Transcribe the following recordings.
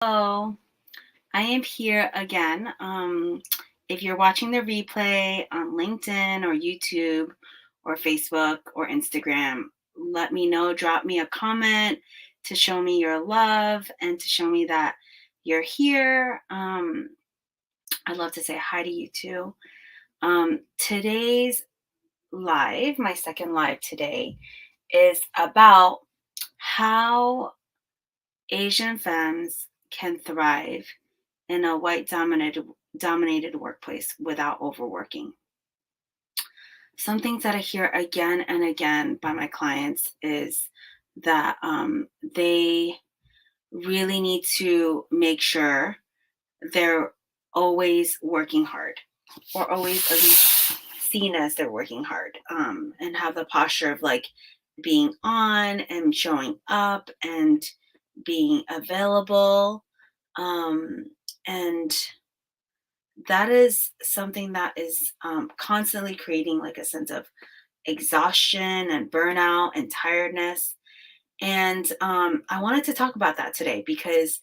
Hello, I am here again. If you're watching the replay on LinkedIn or YouTube or Facebook or Instagram, let me know. Drop me a comment to show me your love and to show me that you're here. I'd love to say hi to you too. Today's live, my second live today, is about how Asian femmes can thrive in a white dominated workplace without overworking. Some things that I hear again and again by my clients is that they really need to make sure they're always working hard, or always at least seen as they're working hard, and have the posture of like being on and showing up and being available. Um, and that is something that is constantly creating like a sense of exhaustion and burnout and tiredness. And I wanted to talk about that today because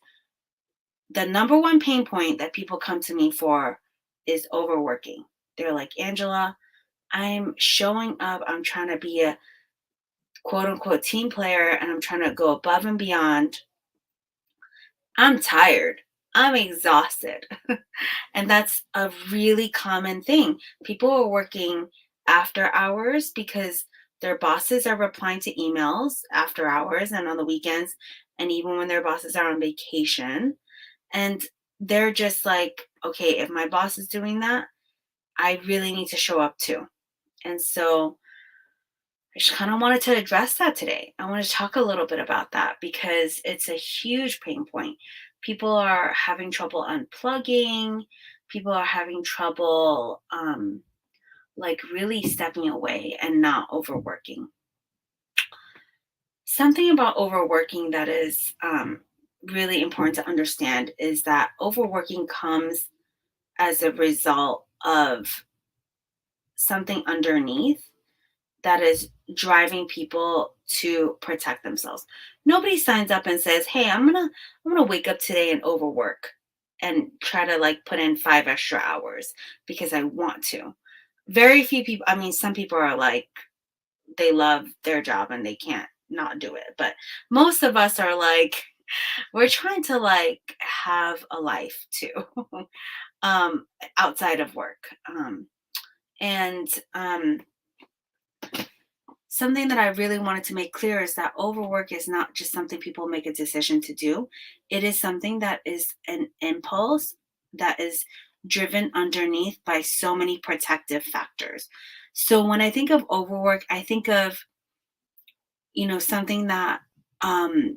the number one pain point that people come to me for is overworking. They're like, Angela, I'm showing up, I'm trying to be a quote unquote team player, and I'm trying to go above and beyond. I'm tired. I'm exhausted. And that's a really common thing. People are working after hours because their bosses are replying to emails after hours and on the weekends, and even when their bosses are on vacation. And they're just like, okay, if my boss is doing that, I really need to show up too. And so I just kind of wanted to address that today. I want to talk a little bit about that because it's a huge pain point. People are having trouble unplugging. People are having trouble, like really stepping away and not overworking. Something about overworking that is really important to understand is that overworking comes as a result of something underneath that is driving people to protect themselves. Nobody signs up and says, "Hey, I'm going to wake up today and overwork and try to like put in 5 extra hours because I want to." Very few people, I mean, some people are like they love their job and they can't not do it. But most of us are like we're trying to like have a life too. um Outside of work. And Something that I really wanted to make clear is that overwork is not just something people make a decision to do. It is something that is an impulse that is driven underneath by so many protective factors. So when I think of overwork, I think of, something that um,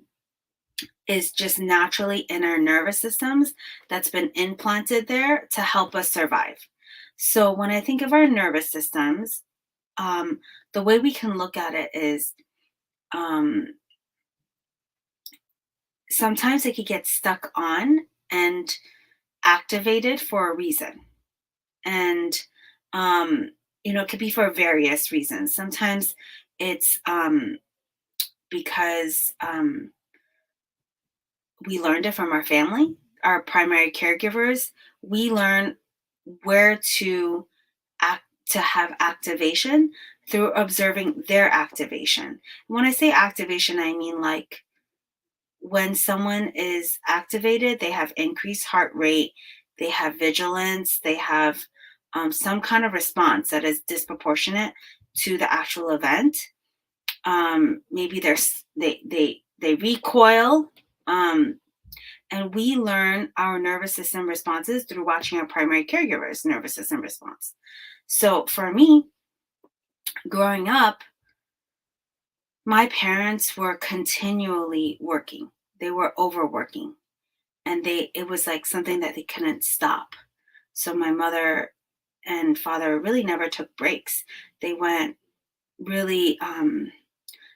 is just naturally in our nervous systems that's been implanted there to help us survive. So when I think of our nervous systems, um, the way we can look at it is um, sometimes it could get stuck on and activated for a reason. And, it could be for various reasons. Sometimes it's because we learned it from our family, our primary caregivers. We learn where to act to have activation through observing their activation. When I say activation, I mean like when someone is activated, they have increased heart rate, they have vigilance, they have some kind of response that is disproportionate to the actual event. Maybe they recoil, and we learn our nervous system responses through watching our primary caregiver's nervous system response. So for me, growing up, my parents were continually working. They were overworking, and it was like something that they couldn't stop. So my mother and father really never took breaks. They went really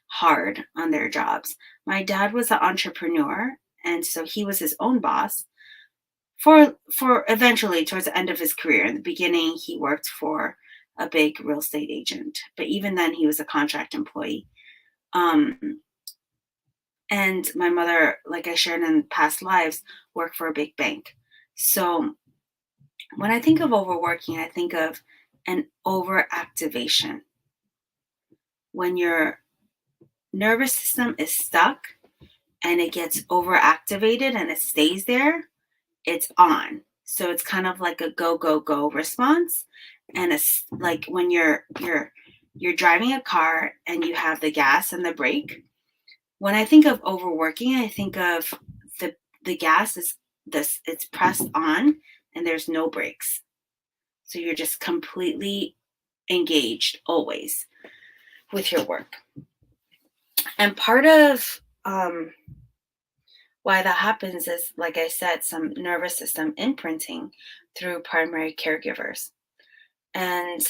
hard on their jobs. My dad was an entrepreneur, and so he was his own boss for eventually towards the end of his career. In the beginning, he worked for a big real estate agent, but even then, he was a contract employee. Um, And my mother, like I shared in past lives, worked for a big bank. So when I think of overworking, I think of an overactivation. When your nervous system is stuck and it gets overactivated and it stays there, it's on. So it's kind of like a go go go response. And it's like when you're driving a car and you have the gas and the brake. When I think of overworking, I think of the gas is this it's pressed on and there's no brakes. So you're just completely engaged always with your work. And part of why that happens is, like I said, some nervous system imprinting through primary caregivers. And,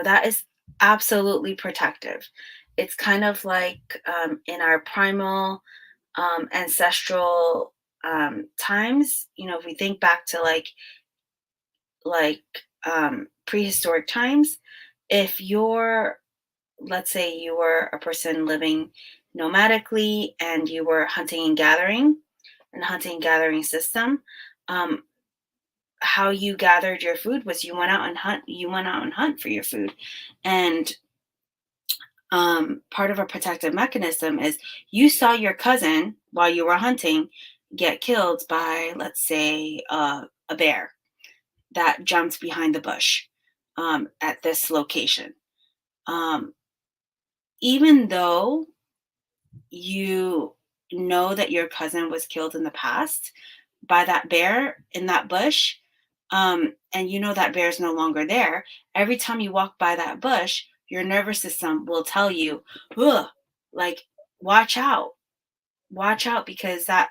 that is absolutely protective. It's kind of like in our primal ancestral times, if we think back to like prehistoric times, if you're, let's say you were a person living nomadically and you were hunting and gathering, and hunting and gathering system, um, how you gathered your food was you went out and hunt for your food. And part of a protective mechanism is you saw your cousin while you were hunting get killed by, let's say, a bear that jumped behind the bush at this location. Um, Even though you know that your cousin was killed in the past by that bear in that bush, and you know that bear is no longer there, every time you walk by that bush, your nervous system will tell you, ugh, like, watch out, watch out, because that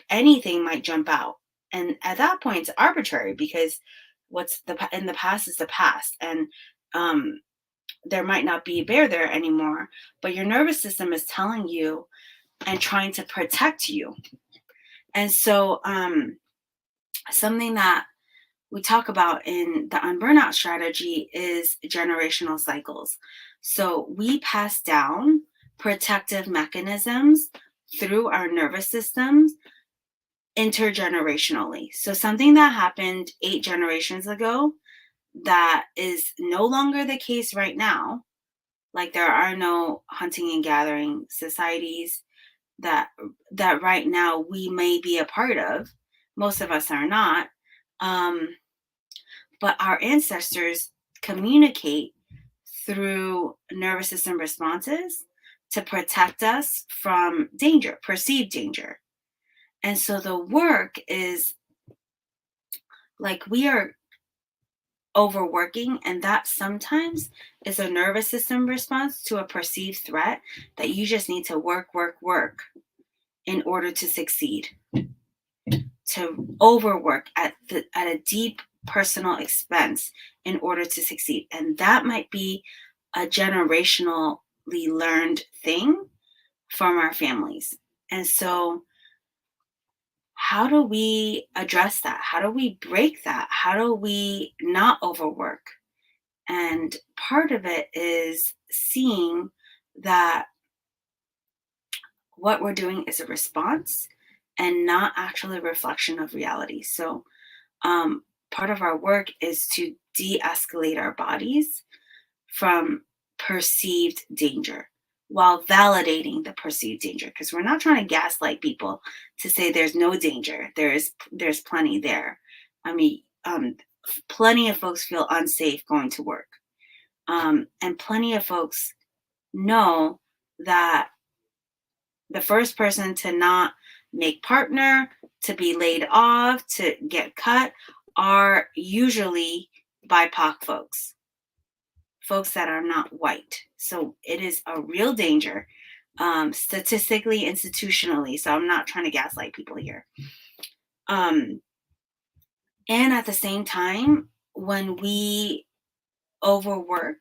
anything might jump out. And at that point, it's arbitrary because in the past is the past, and um, there might not be a bear there anymore, but your nervous system is telling you and trying to protect you. And so, something that we talk about in the unburnout strategy is generational cycles. So we pass down protective mechanisms through our nervous systems intergenerationally. So something that happened 8 generations ago that is no longer the case right now, like there are no hunting and gathering societies that right now we may be a part of. Most of us are not. Um, but our ancestors communicate through nervous system responses to protect us from danger, perceived danger. And so the work is like we are overworking, and that sometimes is a nervous system response to a perceived threat that you just need to work in order to succeed, to overwork at a deep personal expense in order to succeed. And that might be a generationally learned thing from our families. And so how do we address that? How do we break that? How do we not overwork? And part of it is seeing that what we're doing is a response and not actually a reflection of reality. So, part of our work is to de escalate our bodies from perceived danger while validating the perceived danger, because we're not trying to gaslight people to say there's no danger. There's plenty there. I mean, plenty of folks feel unsafe going to work, and plenty of folks know that the first person to not make partner, to be laid off, to get cut are usually BIPOC folks that are not white. So it is a real danger, statistically, institutionally. So I'm not trying to gaslight people here. And at the same time, when we overwork,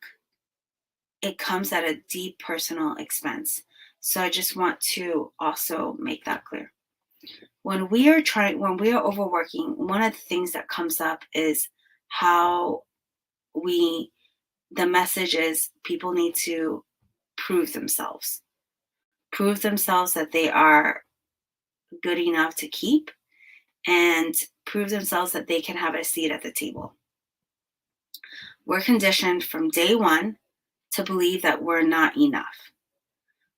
it comes at a deep personal expense. So I just want to also make that clear. When we are overworking, one of the things that comes up is how the message is people need to prove themselves. prove themselves that they are good enough to keep, and prove themselves that they can have a seat at the table. We're conditioned from day one to believe that we're not enough.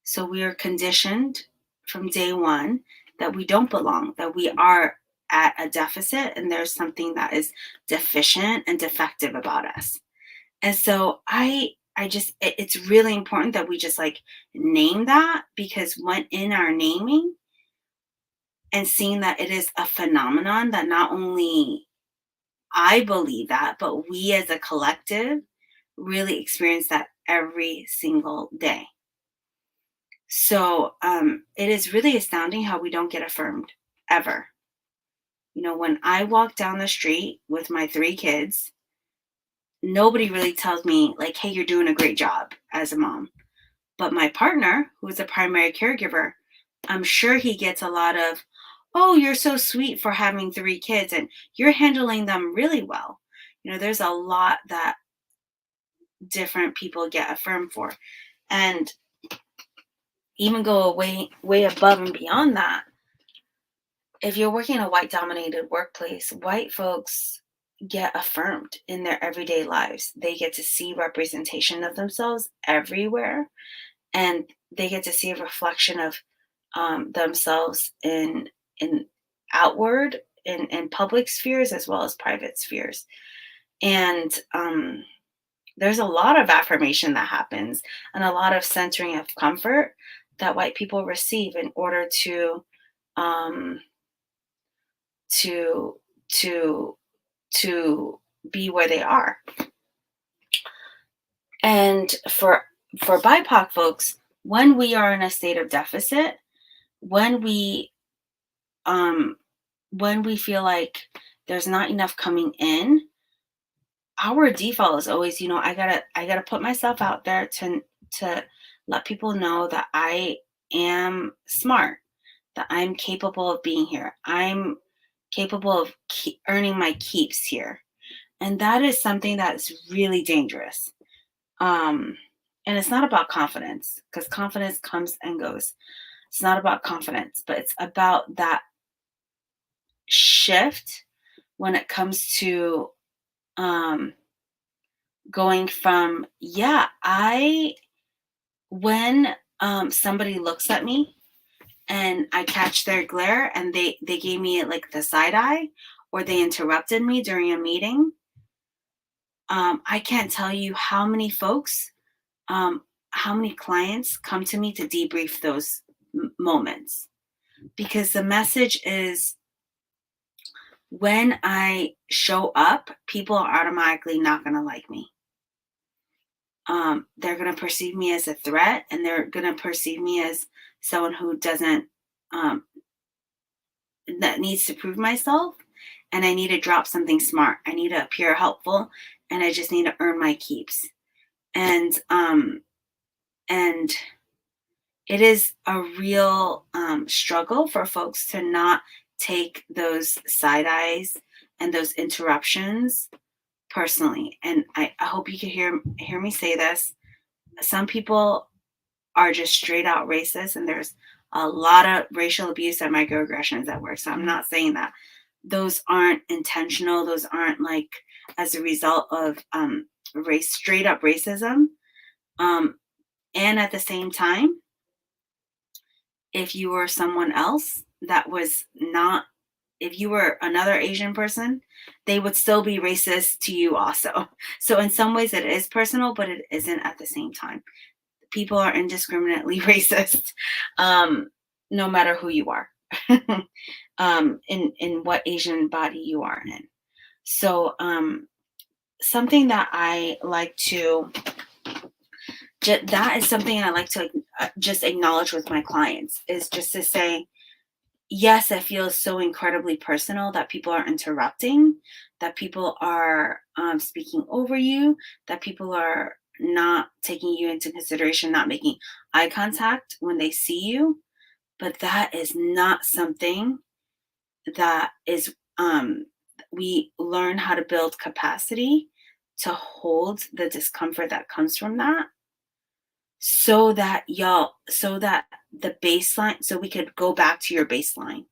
So we are conditioned from day one that we don't belong, that we are at a deficit and there's something that is deficient and defective about us. And so it's really important that we just like name that, because when in our naming and seeing that it is a phenomenon that not only I believe that, but we as a collective really experience that every single day. So it is really astounding how we don't get affirmed ever. When I walk down the street with my 3 kids, nobody really tells me, like, hey, you're doing a great job as a mom. But my partner, who is a primary caregiver, I'm sure he gets a lot of, oh, you're so sweet for having 3 kids and you're handling them really well. There's a lot that different people get affirmed for. And even go way above and beyond that, if you're working in a white dominated workplace, white folks get affirmed in their everyday lives. They get to see representation of themselves everywhere, and they get to see a reflection of themselves in outward in public spheres as well as private spheres. And there's a lot of affirmation that happens and a lot of centering of comfort that white people receive in order um, to to to be where they are. And for BIPOC folks, when we are in a state of deficit, when we um when we feel like there's not enough coming in, our default is always, I gotta put myself out there to let people know that I am smart, that I'm capable of being here. I'm capable of earning my keeps here. And that is something that's really dangerous. Um, and it's not about confidence, because confidence comes and goes. It's not about confidence, but it's about that shift when it comes to um, going from, yeah, when somebody looks at me and I catch their glare and they gave me like the side eye, or they interrupted me during a meeting, I can't tell you how many folks, how many clients come to me to debrief those moments, because the message is, when I show up, people are automatically not going to like me. They're going to perceive me as a threat, and they're going to perceive me as someone who doesn't, um, that needs to prove myself. And I need to drop something smart. I need to appear helpful, and I just need to earn my keeps. And it is a real struggle for folks to not take those side eyes and those interruptions personally. And I hope you can hear me say this. Some people are just straight out racist, and there's a lot of racial abuse and microaggressions at work. So I'm not saying that those aren't intentional. Those aren't like as a result of straight up racism. And at the same time, if you were someone else that was not, if you were another Asian person, they would still be racist to you also. So in some ways it is personal, but it isn't at the same time. People are indiscriminately racist, no matter who you are, in what Asian body you are in. So something that I like to, that is something I like to just acknowledge with my clients, is just to say, yes, it feels so incredibly personal that people are interrupting, that people are speaking over you, that people are not taking you into consideration, not making eye contact when they see you. But that is not something that is, we learn how to build capacity to hold the discomfort that comes from that, so that the baseline, so we could go back to your baseline,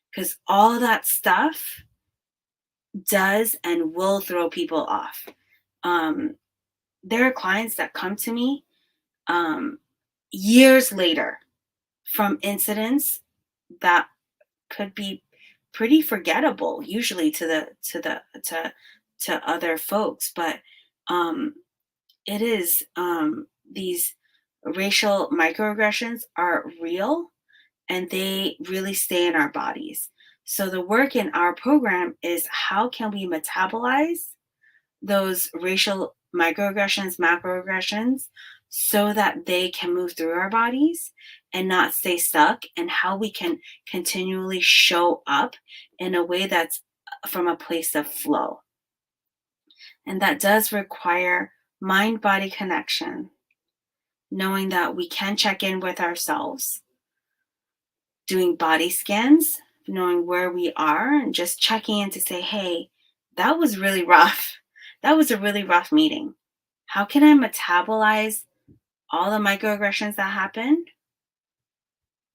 because all that stuff does and will throw people off. Um, there are clients that come to me um, years later from incidents that could be pretty forgettable usually to other folks, but um, it is these racial microaggressions are real, and they really stay in our bodies. So the work in our program is, how can we metabolize those racial microaggressions, macroaggressions, so that they can move through our bodies and not stay stuck, and how we can continually show up in a way that's from a place of flow. And that does require mind body connection, knowing that we can check in with ourselves, doing body scans, knowing where we are, and just checking in to say, hey, that was really rough. That was a really rough meeting. How can I metabolize all the microaggressions that happened?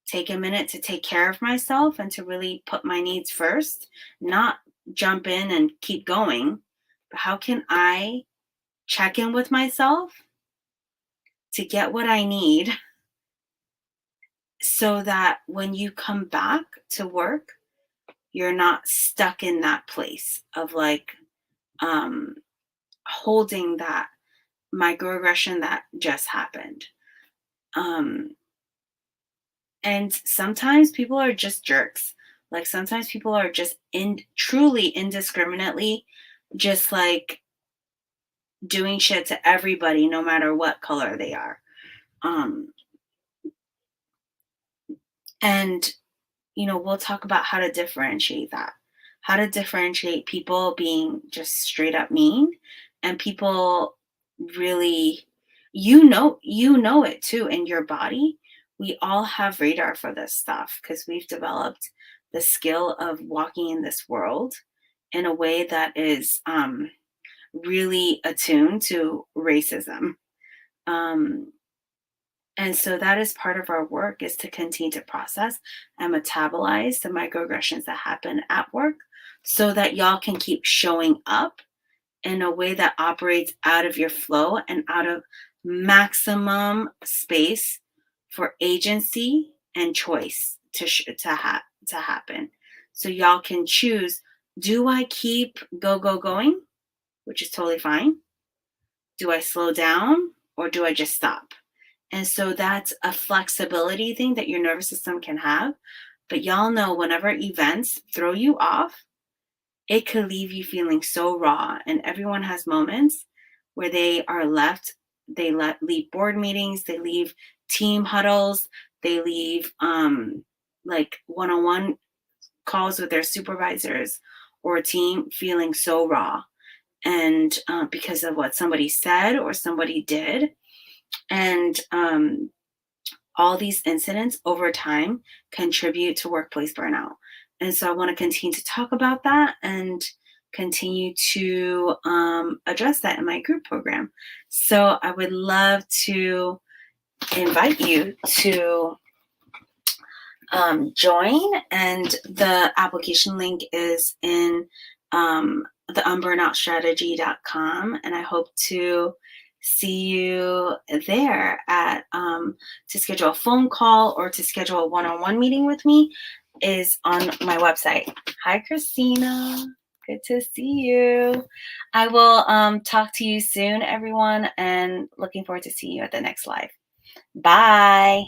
Take a minute to take care of myself and to really put my needs first, not jump in and keep going. But how can I check in with myself to get what I need, so that when you come back to work, you're not stuck in that place of like um, holding that microaggression that just happened. Um, and sometimes people are just jerks. Like sometimes people are just truly indiscriminately just like doing shit to everybody, no matter what color they are. Um, and we'll talk about how to differentiate that, how to differentiate people being just straight up mean and people really, you know it too in your body. We all have radar for this stuff because we've developed the skill of walking in this world in a way that is really attuned to racism. Um, and so that is part of our work, is to continue to process and metabolize the microaggressions that happen at work, so that y'all can keep showing up in a way that operates out of your flow and out of maximum space for agency and choice to happen. So y'all can choose, do I keep going, which is totally fine? Do I slow down, or do I just stop? And so that's a flexibility thing that your nervous system can have. But y'all know, whenever events throw you off, it could leave you feeling so raw. And everyone has moments where they are left, leave board meetings, they leave team huddles, they leave like one-on-one calls with their supervisors or team feeling so raw. And because of what somebody said or somebody did. And all these incidents over time contribute to workplace burnout. And so I want to continue to talk about that and continue to address that in my group program. So I would love to invite you to join, and the application link is in the unburnoutstrategy.com, and I hope to see you there at to schedule a phone call or to schedule a one-on-one meeting with me is on my website. Hi, Christina. Good to see you. I will talk to you soon, everyone, and looking forward to seeing you at the next live. Bye.